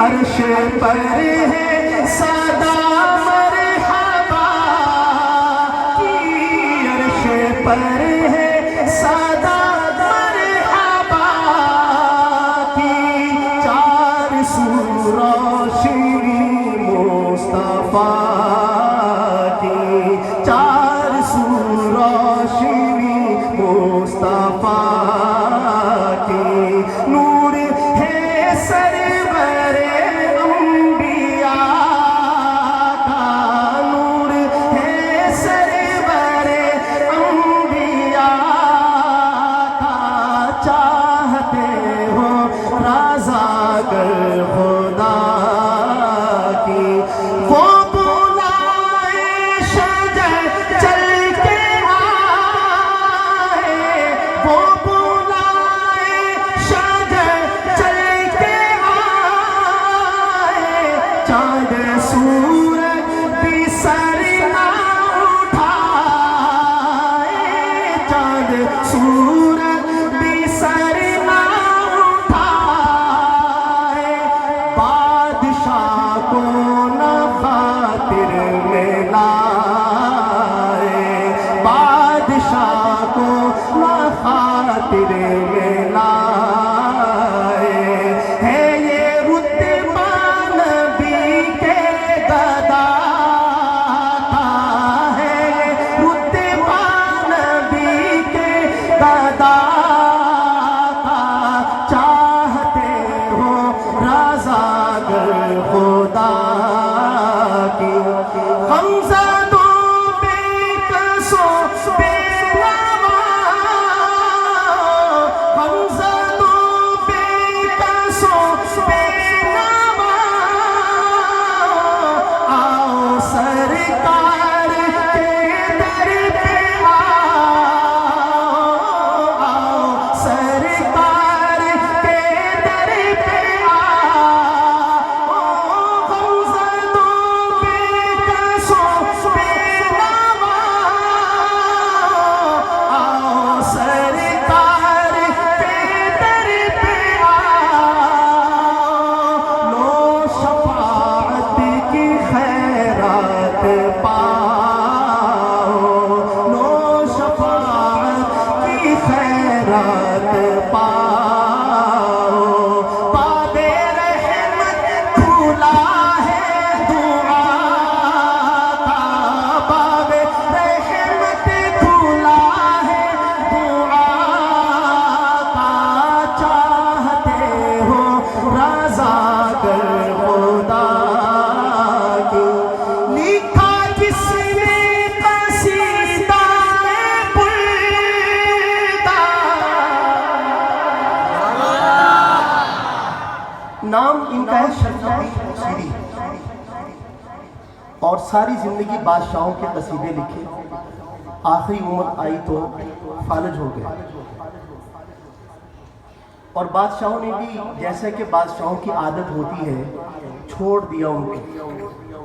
عرش پر ہے صدا مرحبا کی، عرش پر ہے صدا مرحبا کی، چار سو روشنی مصطفیٰ کی، چار سو روشنی مصطفیٰ کی، نور ہے سرور انبیاء کا، نور ہے سرور انبیاء کا، چاہتے ہو رضا گر خدا کی، وہ بلائے شجر چل کے آئے، وہ بلائے شجر چل کے آئے، چاند سورج بھی سر نہ اٹھائے، چاند سورج بھی سر نہ اٹھائے، بادشاہ کو نہ خاطر میں لائے، بادشاہ کو نہ خاطر میں لائے، ہے یہ رتبہ نبی کے گدا کا، ہے یہ رتبہ نبی کے گدا کا، چاہتے ہو رضا گر خدا کی، حمزہ تو بے قصوں بے نوا، حمزہ تو بے قصوں بے نوا، آؤ سرکار کے در پہ آؤ، آؤ سرکار کے در پہ آؤ، حمزہ تو بے قصوں بے نوا، آؤ سرکار کے در پہ آؤ، لو شفاعت کی خیرات پاؤ، لو شفاعت کی خیرات پاؤ، باب رحمت کھلا ہے دعا کا، باب رحمت کھلا ہے دعا کا، چاہتے ہو رضا گر خدا کی، لکھا جس نے قصیدہ بلدا، نام ان کا ہے شرف الدین سیری، اور ساری زندگی بادشاہوں کے قصیدے لکھے، آخری عمر آئی تو فالج ہو گئے، اور بادشاہوں نے بھی جیسا کہ بادشاہوں کی عادت ہوتی ہے چھوڑ دیا ان کو،